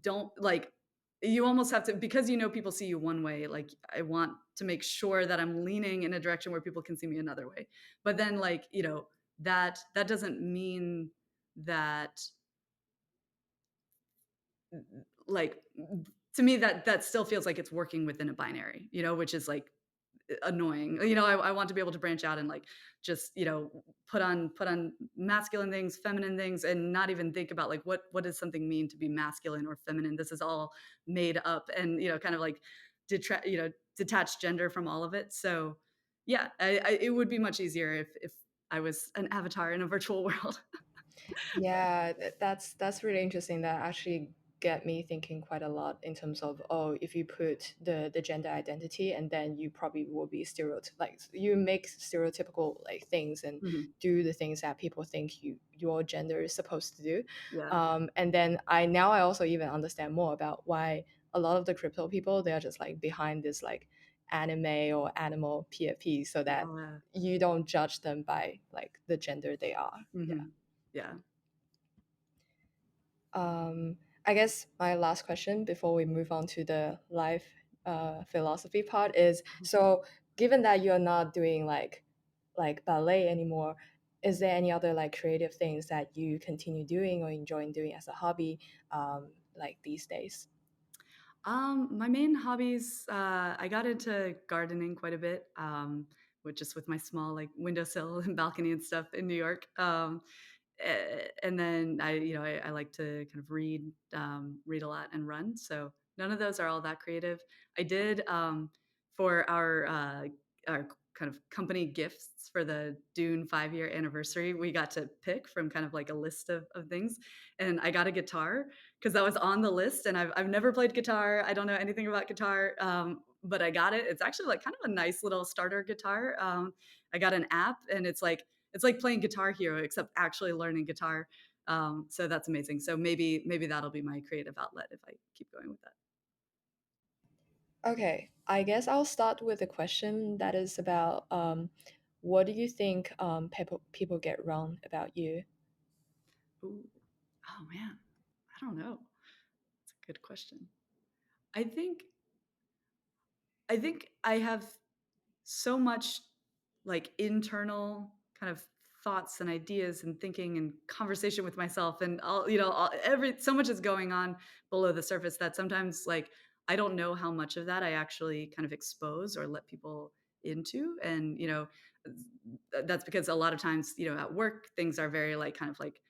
don't like, you almost have to, because, people see you one way, like, I want to make sure that I'm leaning in a direction where people can see me another way. But then, like, that doesn't mean that, like, to me, that still feels like it's working within a binary, which is like annoying. I want to be able to branch out and like just, put on masculine things, feminine things, and not even think about like what does something mean to be masculine or feminine. This is all made up, and kind of like detach gender from all of it. So yeah, it would be much easier if I was an avatar in a virtual world. Yeah, that's really interesting. That actually get me thinking quite a lot in terms of, oh, if you put the gender identity, and then you probably will be stereotyp like you make stereotypical like things and Mhm. do the things that people think your gender is supposed to do. Yeah. And then I also even understand more about why a lot of the crypto people, they are just like behind this like anime or animal PFP, so that Yeah. you don't judge them by like the gender they are. Yeah. Mhm. Yeah. I guess my last question before we move on to the life philosophy part is, so given that you're not doing like ballet anymore, is there any other like creative things that you continue doing or enjoying doing as a hobby, like these days? My main hobbies, I got into gardening quite a bit, with my small like windowsill and balcony and stuff in New York. And then I like to kind of read a lot and run. So none of those are all that creative. I did, for our kind of company gifts for the Dune 5-year anniversary. We got to pick from kind of like a list of things, and I got a guitar because that was on the list. And I've never played guitar. I don't know anything about guitar, but I got it. It's actually like kind of a nice little starter guitar. I got an app, and it's like playing Guitar Hero, except actually learning guitar. So that's amazing. So maybe that'll be my creative outlet if I keep going with that. Okay, I guess I'll start with a question that is about, what do you think people get wrong about you? Ooh, oh man, I don't know. It's a good question. I think I think I have so much like internal kind of thoughts and ideas and thinking and conversation with myself, and every so much is going on below the surface that sometimes, like, I don't know how much of that I actually kind of expose or let people into. And that's because a lot of times, at work, things are very like kind of like,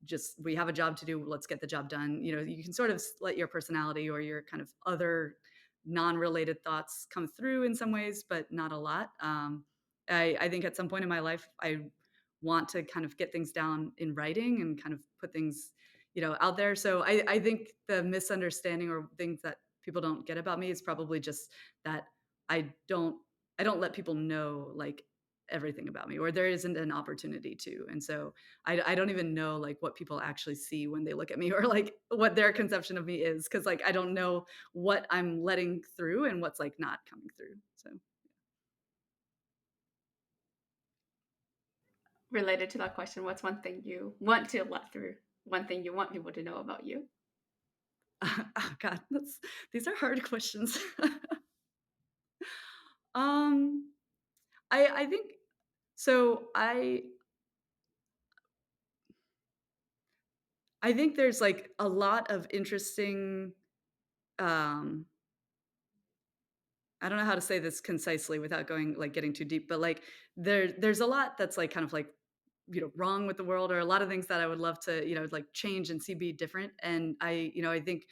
just, we have a job to do, let's get the job done. You can sort of let your personality or your kind of other non-related thoughts come through in some ways, but not a lot. I think at some point in my life, I want to kind of get things down in writing and kind of put things, out there. So I think the misunderstanding or things that people don't get about me is probably just that I don't I don't let people know like everything about me, or there isn't an opportunity to. And so I don't even know like what people actually see when they look at me or like what their conception of me is, because like I don't know what I'm letting through and what's like not coming through. So Related to that question, what's one thing you want to let through? One thing you want people to know about you? oh God, these are hard questions. um I think so I think there's like a lot of interesting um I don't know how to say this concisely without going like getting too deep, but like there's a lot that's like kind of like wrong with the world, or a lot of things that I would love to like change and see be different. And I think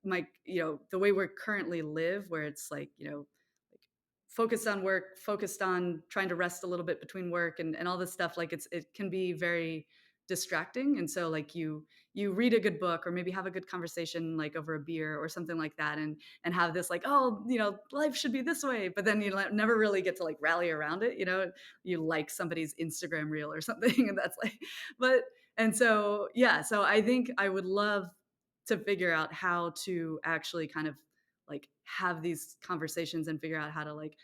my the way we're currently live, where it's like like focused on work, focused on trying to rest a little bit between work and all this stuff, like it can be very distracting. And so like you read a good book, or maybe have a good conversation like over a beer or something like that, and have this like, oh, life should be this way, but then you never really get to like rally around it. You like somebody's Instagram reel or something and that's like, but and so yeah, so I think I would love to figure out how to actually kind of like have these conversations and figure out how to like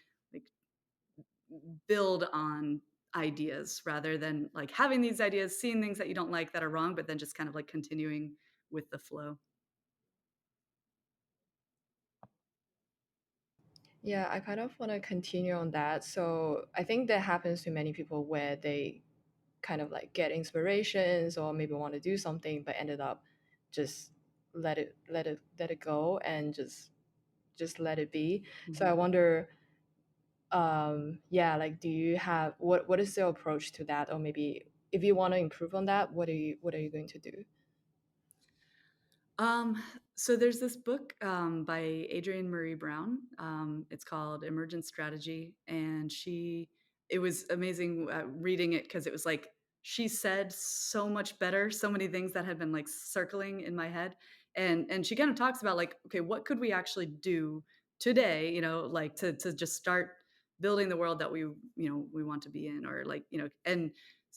build on ideas, rather than like having these ideas, seeing things that you don't like that are wrong, but then just kind of like continuing with the flow. Yeah, I kind of want to continue on that. So I think that happens to many people where they kind of like get inspirations or maybe want to do something, but ended up just let it go and just let it be. So I Mhm. wonder, yeah, like do you have what is your approach to that, or maybe if you want to improve on that, what are you going to do? Um, so there's this book by Adrienne Marie Brown. It's called Emergent Strategy, and it was amazing reading it, because it was like she said so much better, so many things that had been like circling in my head, and she kind of talks about like, okay, what could we actually do today? Like to just start building the world that we want to be in, or like and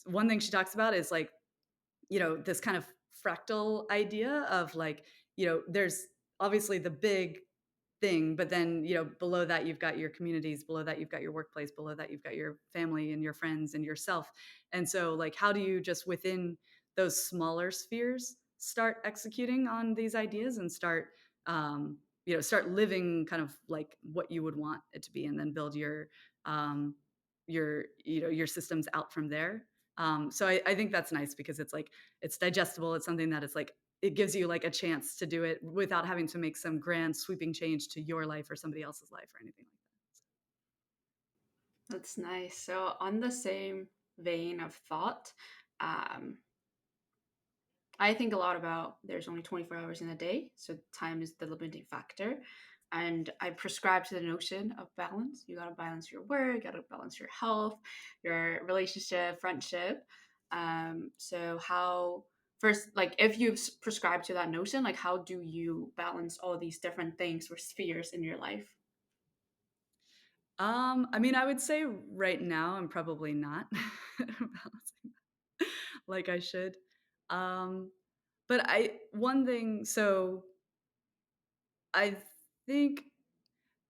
one thing she talks about is like this kind of fractal idea of like, there's obviously the big thing, but then, below that you've got your communities, below that you've got your workplace, below that you've got your family and your friends and yourself. And so like how do you just within those smaller spheres start executing on these ideas and start living kind of like what you would want it to be, and then build um your systems out from there. So I think that's nice, because it's like it's digestible. It's something that is like it gives you like a chance to do it without having to make some grand sweeping change to your life or somebody else's life or anything like That's nice. So, on the same vein of thought, um, I think a lot about there's only 24 hours in a day, so time is the limiting factor. And I prescribe to the notion of balance. You gotta balance your work, you gotta balance your health, your relationship, friendship. So how first, like if you prescribe to that notion, like how do you balance all these different things or spheres in your life? I mean, I would say right now I'm probably not balancing like I should. Um, but one thing, so I think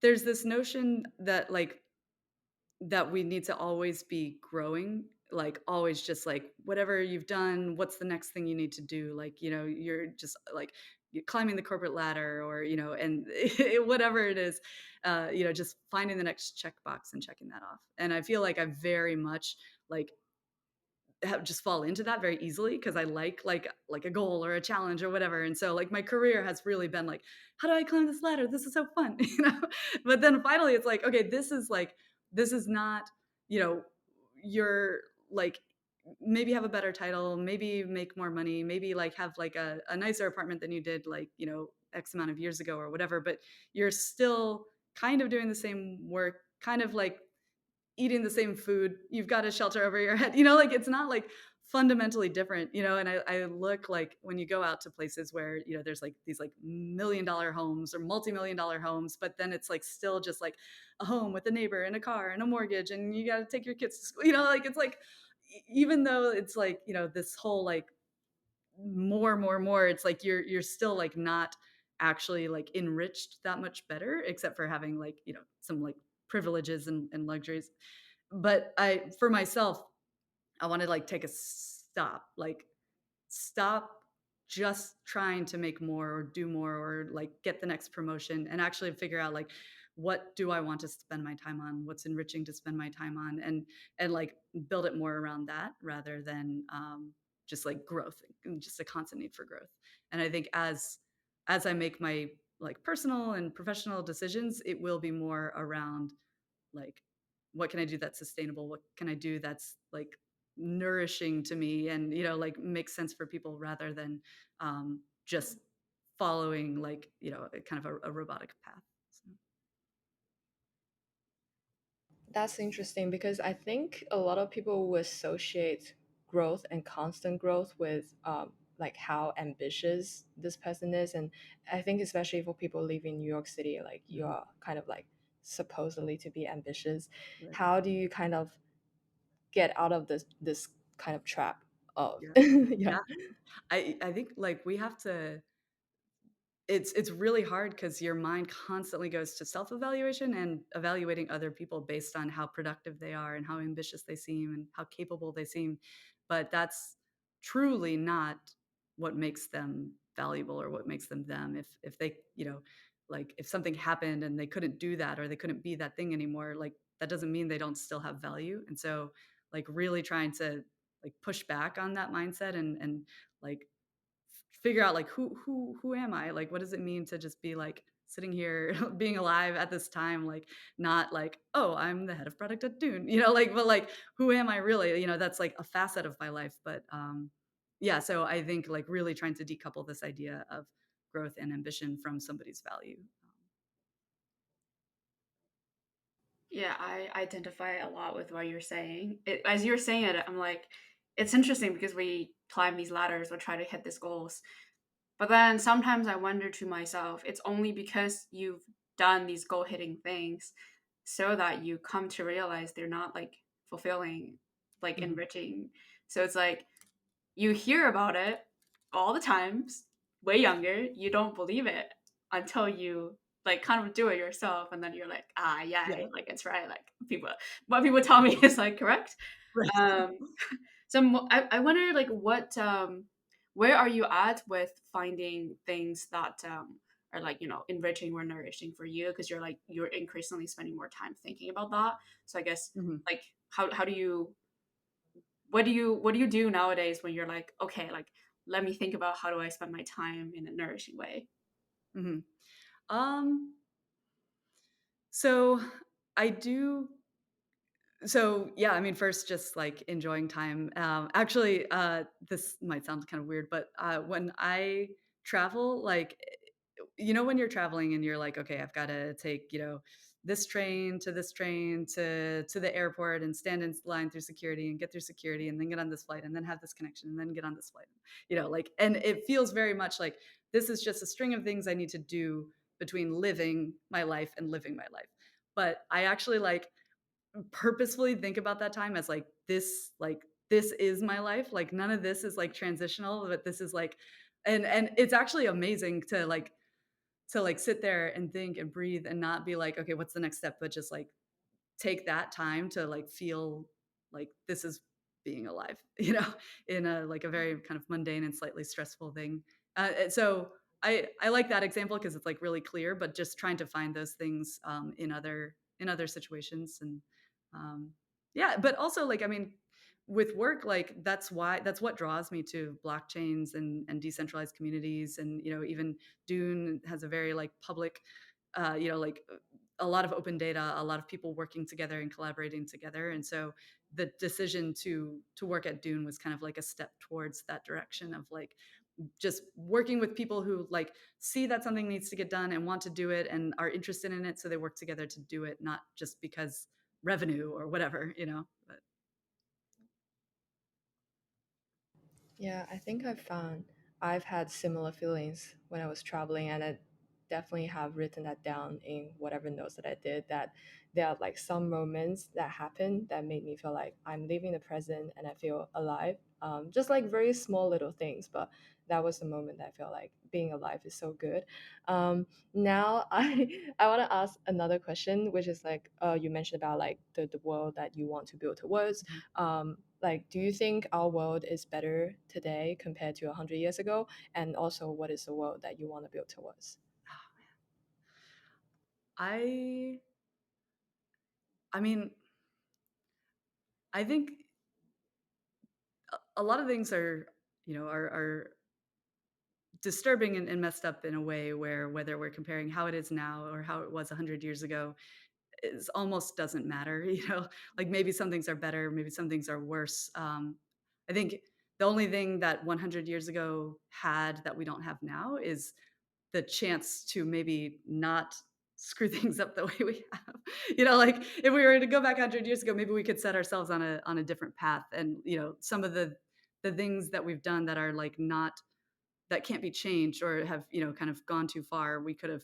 there's this notion that like that we need to always be growing, like always just like whatever you've done, what's the next thing you need to do? Like, you're just like you're climbing the corporate ladder, or, and whatever it is, just finding the next checkbox and checking that off. And I feel like I very much like just fall into that very easily, because I like a goal or a challenge or whatever. And so like my career has really been like, how do I climb this ladder? This is so fun, But then finally it's like, okay, this is not, you know, you're like maybe have a better title, maybe make more money, maybe like have like a nicer apartment than you did like, X amount of years ago or whatever, but you're still kind of doing the same work, kind of like eating the same food, you've got a shelter over your head, you know, like it's not like fundamentally different, you know. And I look like when you go out to places where, you know, there's like these like $1 million homes or multi-million-dollar homes, but then it's like still just like a home with a neighbor and a car and a mortgage and you got to take your kids to school, you know, like it's like even though it's like, you know, this whole like more, it's like you're still like not actually like enriched that much better, except for having like, you know, some like privileges and luxuries. But I for myself, I wanna like take a stop, like stop just trying to make more or do more or like get the next promotion and actually figure out like what do I want to spend my time on? What's enriching to spend my time on? And like build it more around that rather than just like growth and just a constant need for growth. And I think as I make my like personal and professional decisions, it will be more around like what can I do that's sustainable? What can I do that's like nourishing to me and, you know, like makes sense for people rather than just following like, you know, a kind of a robotic path. So, That's interesting because I think a lot of people will associate growth and constant growth with like how ambitious this person is, and I think especially for people living in New York City, like you mhm, are kind of like supposedly to be ambitious. right. How do you kind of get out of this kind of trap of Yeah. yeah? Yeah. I think like we have to it's really hard because your mind constantly goes to self-evaluation and evaluating other people based on how productive they are and how ambitious they seem and how capable they seem, but that's truly not what makes them valuable or what makes them them. If they, you know, like if something happened and they couldn't do that or they couldn't be that thing anymore, like that doesn't mean they don't still have value. And so like really trying to like push back on that mindset and like figure out like who am I? Like what does it mean to just be like sitting here being alive at this time, like not like, oh, I'm the head of product at Dune, you know, like but like who am I really? You know, that's like a facet of my life. But yeah, so I think like really trying to decouple this idea of growth and ambition from somebody's value. Yeah, I identify a lot with what you're saying. As you're saying it, I'm like, it's interesting because we climb these ladders, we try to hit these goals. But then sometimes I wonder to myself, it's only because you've done these goal hitting things so that you come to realize they're not like fulfilling, like Mhm. enriching. So it's like you hear about it all the times, way younger, you don't believe it until you like kind of do it yourself and then you're like, ah yeah, Yeah. like it's right. Like people what people tell me is like correct. Right. Um so I wonder like what where are you at with finding things that are like, you know, enriching or nourishing for you because you're increasingly spending more time thinking about that. So I guess Mhm. like how do you what do you do nowadays when you're like, okay, like let me think about how do I spend my time in a nourishing way? Mhm. Um, so I do So, yeah, I mean, first, just, like, enjoying time. Actually, this might sound kind of weird, but, when I travel, like, you know, when you're traveling and you're like, "Okay, I've gotta take, you know, this train to the airport and stand in line through security and get through security and then get on this flight and then have this connection and then get on this flight." You know, like and it feels very much like this is just a string of things I need to do between living my life and living my life. But I actually, like, purposefully think about that time as like this is my life. Like none of this is like transitional, but this is like and it's actually amazing to like sit there and think and breathe and not be like, okay, what's the next step? But just like take that time to like feel like this is being alive, you know, in a like a very kind of mundane and slightly stressful thing. And so I like that example because it's like really clear, but just trying to find those things in other situations and yeah, but also like I mean, with work, like that's what draws me to blockchains and decentralized communities and you know even Dune has a very like public you know, like a lot of open data, a lot of people working together and collaborating together. And so the decision to work at Dune was kind of like a step towards that direction of like just working with people who like see that something needs to get done and want to do it and are interested in it. So they work together to do it, not just because revenue or whatever, you know? But Yeah, I think I've had similar feelings when I was traveling, and I definitely have written that down in whatever notes that I did. That there are like some moments that happen that made me feel like I'm living the present and I feel alive. Just like very small little things, but that was the moment that I felt like being alive is so good. Now I want to ask another question, which is like you mentioned about like the world that you want to build towards. mhm. Like, do you think our world is better today compared to 100 years ago? And also, what is the world that you want to build towards? I I mean, I think a lot of things are, are disturbing and messed up in a way where whether we're comparing how it is now or how it was 100 years ago is almost doesn't matter, you know? Like, maybe some things are better, maybe some things are worse. I think the only thing that 100 years ago had that we don't have now is the chance to maybe not screw things up the way we have. You know, like, if we were to go back 100 years ago, maybe we could set ourselves on a different path, and, some of the things that we've done that are, like, not that can't be changed or have, kind of gone too far, we could have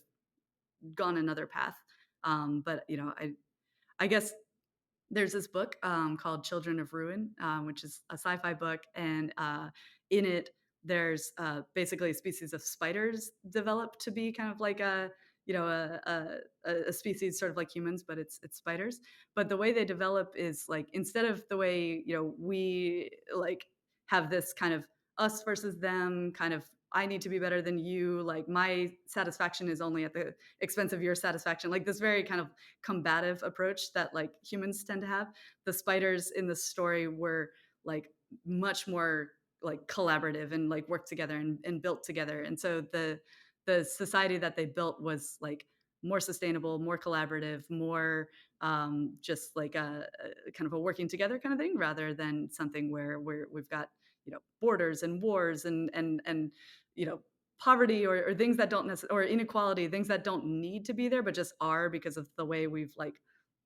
gone another path. But, I guess there's this book called Children of Ruin, which is a sci-fi book, and in it, there's basically a species of spiders developed to be kind of like a species sort of like humans, but it's spiders. But the way they develop is like instead of the way we like have this kind of us versus them kind of. I need to be better than you. Like my satisfaction is only at the expense of your satisfaction. Like this very kind of combative approach that like humans tend to have. The spiders in the story were like much more like collaborative and like worked together and built together. And so the society that they built was like more sustainable, more collaborative, more just like a kind of a working together kind of thing, rather than something where we've got borders and wars and poverty or things that don't or inequality, things that don't need to be there but just are because of the way we've like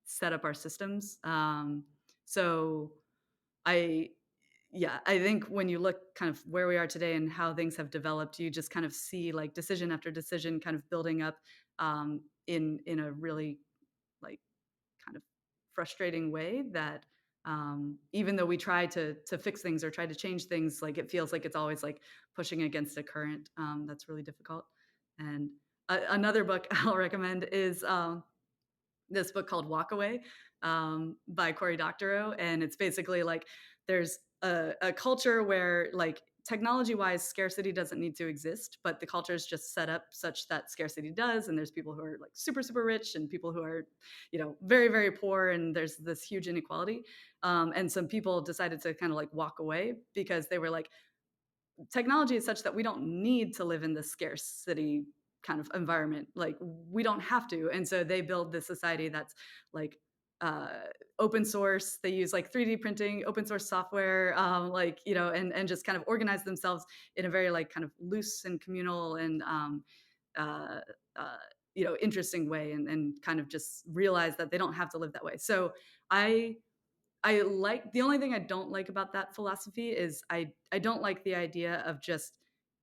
set up our systems. So I yeah, I think when you look kind of where we are today and how things have developed, you just kind of see like decision after decision kind of building up in a really like kind of frustrating way that even though we try to fix things or try to change things, like it feels like it's always like pushing against a current that's really difficult. And another book I'll recommend is this book called Walk Away by Cory Doctorow. And it's basically like there's a culture where like technology wise scarcity doesn't need to exist, but the culture is just set up such that scarcity does. And there's people who are like super super rich and people who are very very poor, and there's this huge inequality. And some people decided to kind of like walk away because they were like, technology is such that we don't need to live in this scarcity kind of environment. Like we don't have to. And so they build this society that's like uh, open source. They use like 3D printing, open source software, like, and just kind of organize themselves in a very like kind of loose and communal and, uh, uh, interesting way, and kind of just realize that they don't have to live that way. So I I like the only thing I don't like about that philosophy is I don't like the idea of just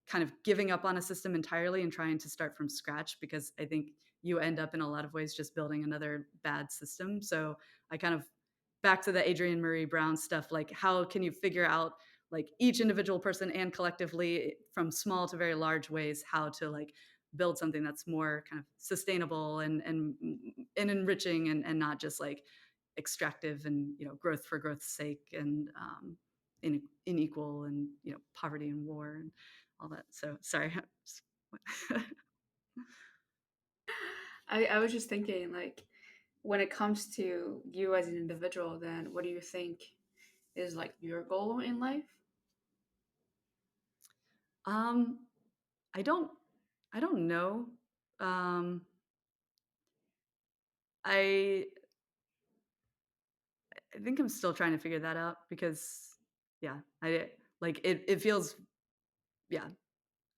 kind of giving up on a system entirely and trying to start from scratch, because I think you end up in a lot of ways just building another bad system. So I kind of back to the Adrienne Marie Brown stuff, like how can you figure out like each individual person and collectively from small to very large ways how to like build something that's more kind of sustainable and enriching, and not just like extractive and growth for growth's sake, and unequal, and poverty and war and all that. So sorry. I was just thinking, like, when it comes to you as an individual, then what do you think is like your goal in life? um I don't I don't know. um I I think I'm still trying to figure that out because yeah, I like it feels yeah,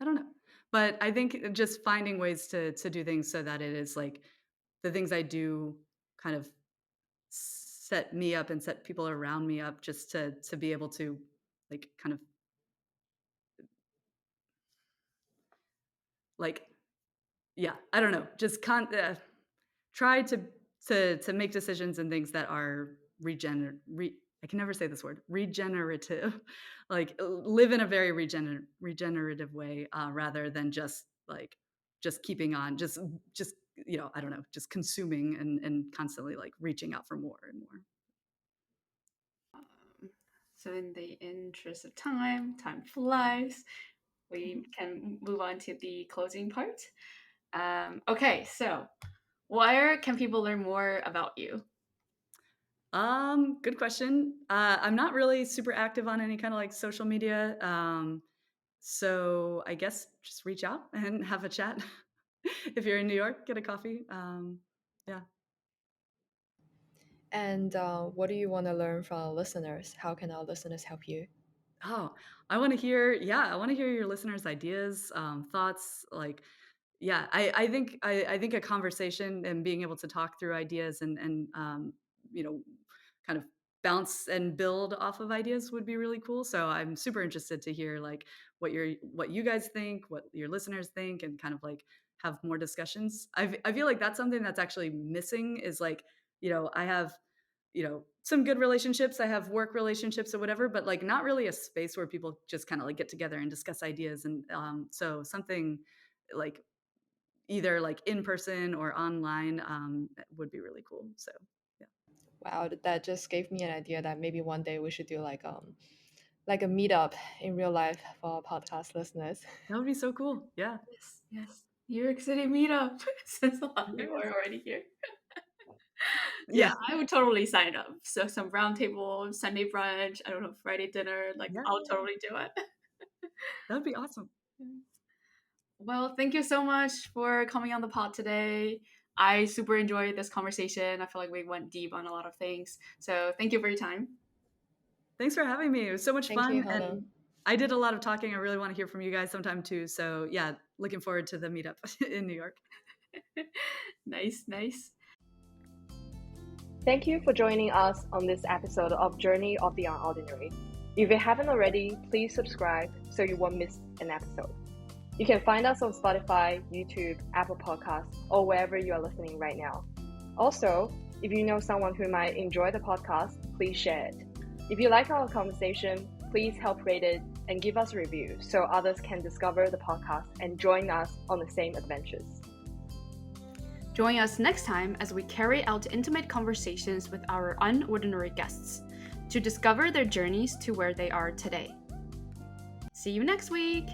I don't know. But I think just finding ways to do things so that it is like the things I do kind of set me up and set people around me up just to be able to, like, kind of, like, yeah, I don't know, just try to make decisions and things that are I can never say this word, regenerative, like, live in a very regenerative way, rather than just, like, just keeping on, just, I don't know, just consuming and constantly, like, reaching out for more and more. Um, so, in the interest of time, time flies. We can move on to the closing part. Okay, so where can people learn more about you? Good question. I'm not really super active on any kind of like social media. So I guess just reach out and have a chat. If you're in New York, get a coffee. Yeah. And what do you want to learn from our listeners? How can our listeners help you? Oh, I want to hear, yeah, I want to hear your listeners' ideas, thoughts. Like, yeah, I think a conversation and being able to talk through ideas and you know, kind of bounce and build off of ideas would be really cool. So I'm super interested to hear like what you guys think, what your listeners think, and kind of like have more discussions. I feel like that's something that's actually missing is like, I have, some good relationships. I have work relationships or whatever, but like not really a space where people just kind of like get together and discuss ideas. And so something like either like in person or online, would be really cool. So yeah, Wow, that just gave me an idea that maybe one day we should do like a meetup in real life for our podcast listeners. that would be so cool. Yeah. Yes, yes. New York City meetup, since a lot of people are Yes. already here. Yeah, Yeah. I would totally sign up. So some round table, Sunday brunch, I don't know, Friday dinner, like Yeah. I'll totally do it. That would be awesome. Well, thank you so much for coming on the pod today. I super enjoyed this conversation. I feel like we went deep on a lot of things. So thank you for your time. Thanks for having me. It was so much Thank you, fun. Hannah. And I did a lot of talking. I really want to hear from you guys sometime too. So yeah, looking forward to the meetup in New York. Nice, nice. Thank you for joining us on this episode of Journey of the Unordinary. If you haven't already, please subscribe so you won't miss an episode. You can find us on Spotify, YouTube, Apple Podcasts, or wherever you are listening right now. Also, if you know someone who might enjoy the podcast, please share it. If you like our conversation, please help rate it and give us a review so others can discover the podcast and join us on the same adventures. Join us next time as we carry out intimate conversations with our unordinary guests to discover their journeys to where they are today. See you next week!